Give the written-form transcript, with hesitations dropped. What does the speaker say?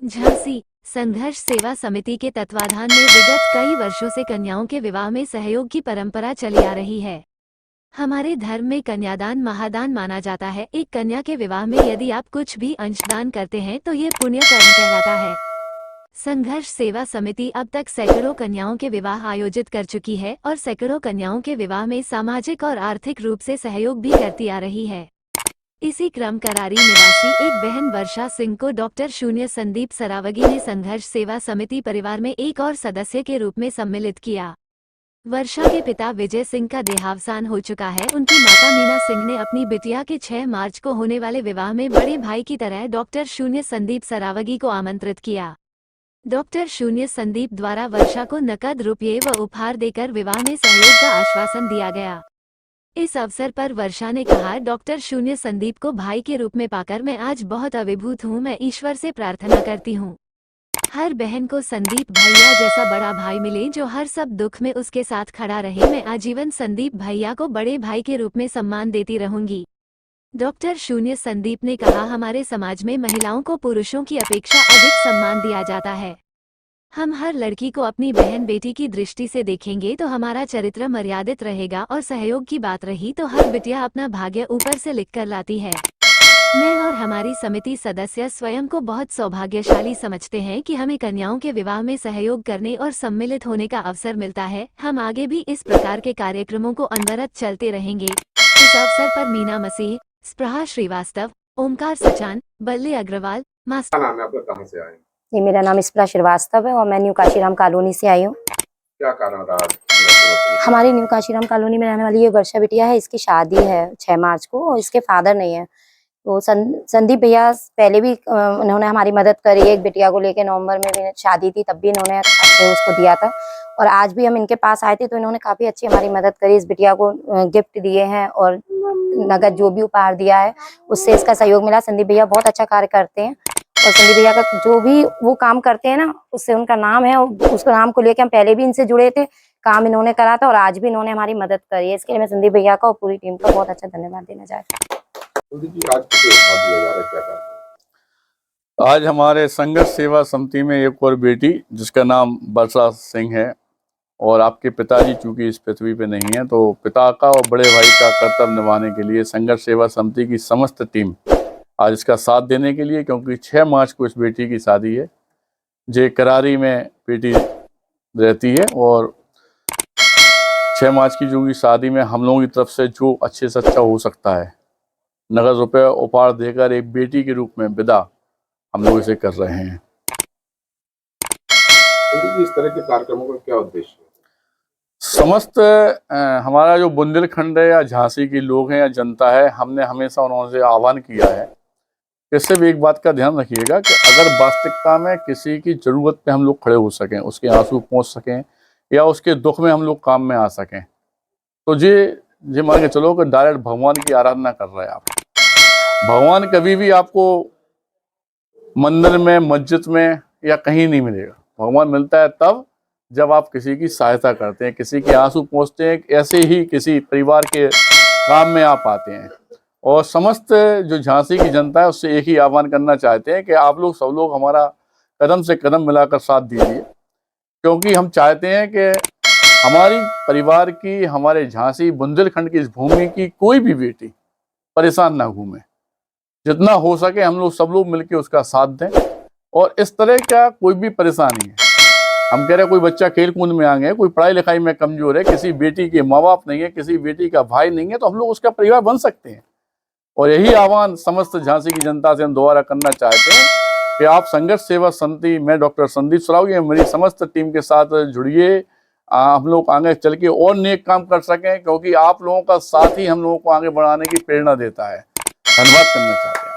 झांसी संघर्ष सेवा समिति के तत्वाधान में विगत कई वर्षों से कन्याओं के विवाह में सहयोग की परंपरा चली आ रही है। हमारे धर्म में कन्यादान महादान माना जाता है। एक कन्या के विवाह में यदि आप कुछ भी अंशदान करते हैं तो ये पुण्य कर्म कहलाता है। संघर्ष सेवा समिति अब तक सैकड़ों कन्याओं के विवाह आयोजित कर चुकी है और सैकड़ों कन्याओं के विवाह में सामाजिक और आर्थिक रूप से सहयोग भी करती आ रही है। इसी क्रम करारी निवासी एक बहन वर्षा सिंह को डॉक्टर शून्य संदीप सरावगी ने संघर्ष सेवा समिति परिवार में एक और सदस्य के रूप में सम्मिलित किया। वर्षा के पिता विजय सिंह का देहावसान हो चुका है। उनकी माता मीना सिंह ने अपनी बिटिया के 6 मार्च को होने वाले विवाह में बड़े भाई की तरह डॉक्टर शून्य संदीप सरावगी को आमंत्रित किया। डॉक्टर शून्य संदीप द्वारा वर्षा को नकद रुपये व उपहार देकर विवाह में सहयोग का आश्वासन दिया गया। इस अवसर पर वर्षा ने कहा, डॉक्टर शून्य संदीप को भाई के रूप में पाकर मैं आज बहुत अभिभूत हूँ। मैं ईश्वर से प्रार्थना करती हूँ हर बहन को संदीप भैया जैसा बड़ा भाई मिले जो हर सब दुख में उसके साथ खड़ा रहे। मैं आजीवन संदीप भैया को बड़े भाई के रूप में सम्मान देती रहूंगी। डॉक्टर शून्य संदीप ने कहा, हमारे समाज में महिलाओं को पुरुषों की अपेक्षा अधिक सम्मान दिया जाता है। हम हर लड़की को अपनी बहन बेटी की दृष्टि से देखेंगे तो हमारा चरित्र मर्यादित रहेगा और सहयोग की बात रही तो हर बिटिया अपना भाग्य ऊपर से लिखकर लाती है। मैं और हमारी समिति सदस्य स्वयं को बहुत सौभाग्यशाली समझते हैं कि हमें कन्याओं के विवाह में सहयोग करने और सम्मिलित होने का अवसर मिलता है। हम आगे भी इस प्रकार के कार्यक्रमों को अनवरत चलते रहेंगे। इस अवसर पर मीना मसीह, स्पृहा श्रीवास्तव, ओमकार सचान, बल्ले अग्रवाल, मास्टर। क्या नाम है आपका, कहाँ से आए? जी, मेरा नाम स्पृहा श्रीवास्तव है और मैं न्यू काशीराम कॉलोनी से आई हूँ। क्या कारण रहा? हमारी न्यू काशीराम कॉलोनी में रहने वाली ये वर्षा बिटिया है, इसकी शादी है 6 मार्च को और इसके फादर नहीं है। तो संदीप भैया पहले भी उन्होंने हमारी मदद करी। एक बिटिया को लेके नवंबर में भी शादी थी, तब भी इन्होंने अच्छे उसको दिया था और आज भी हम इनके पास आए थे तो इन्होंने काफ़ी अच्छी हमारी मदद करी। इस बिटिया को गिफ्ट दिए हैं और नगद जो भी उपहार दिया है उससे इसका सहयोग मिला। संदीप भैया बहुत अच्छा कार्य करते हैं और संदीप भैया का जो भी वो काम करते हैं ना, उससे उनका नाम है। उसका नाम को लेके हम पहले भी इनसे जुड़े थे, काम इन्होंने करा था और आज भी इन्होंने हमारी मदद करी है। इसके लिए मैं संदीप भैया का और पूरी टीम का बहुत अच्छा धन्यवाद देना चाहती हूँ। आज हमारे संघर्ष सेवा समिति में एक और बेटी जिसका नाम वर्षा सिंह है और आपके पिताजी चूंकि इस पृथ्वी पे नहीं है तो पिता का और बड़े भाई का कर्तव्य निभाने के लिए संघर्ष सेवा समिति की समस्त टीम आज इसका साथ देने के लिए, क्योंकि 6 मार्च को इस बेटी की शादी है। जे करारी में बेटी रहती है और 6 मार्च की जो शादी में हम लोगों की तरफ से जो अच्छे से अच्छा हो सकता है नगद रुपये उपहार देकर एक बेटी के रूप में विदा हम लोग इसे कर रहे हैं। इस तरह के कार्यक्रमों का क्या उद्देश्य है? समस्त हमारा जो बुंदेलखंड है या झांसी के लोग हैं या जनता है, हमने हमेशा उन्होंने आह्वान किया है कि सिर्फ एक बात का ध्यान रखिएगा कि अगर वास्तविकता में किसी की ज़रूरत पे हम लोग खड़े हो सकें, उसके आंसू पहुंच सकें या उसके दुख में हम लोग काम में आ सकें, तो ये मान के चलो कि डायरेक्ट भगवान की आराधना कर रहे हैं आप। भगवान कभी भी आपको मंदिर में, मस्जिद में या कहीं नहीं मिलेगा। भगवान मिलता है तब जब आप किसी की सहायता करते हैं, किसी के आंसू पहुँचते हैं, ऐसे ही किसी परिवार के काम में आप आते हैं। और समस्त जो झांसी की जनता है उससे एक ही आह्वान करना चाहते हैं कि आप लोग सब लोग हमारा कदम से कदम मिलाकर साथ दीजिए, क्योंकि हम चाहते हैं कि हमारी परिवार की, हमारे झांसी बुंदेलखंड की इस भूमि की कोई भी बेटी परेशान ना घूमे। जितना हो सके हम लोग सब लोग मिलकर उसका साथ दें और इस तरह का कोई भी परेशानी है, हम कह रहे हैं कोई बच्चा खेल कूद में आ गया, कोई पढ़ाई लिखाई में कमजोर है, किसी बेटी के माँ बाप नहीं है, किसी बेटी का भाई नहीं है, तो हम लोग उसका परिवार बन सकते हैं। और यही आह्वान समस्त झांसी की जनता से हम दोबारा करना चाहते हैं कि आप संघर्ष सेवा समिति में डॉक्टर संदीप सरावगी मेरी समस्त टीम के साथ जुड़िए। हम लोग आगे चल के और नेक काम कर सकें, क्योंकि आप लोगों का साथ ही हम लोगों को आगे बढ़ाने की प्रेरणा देता है। धन्यवाद करना चाहते हैं।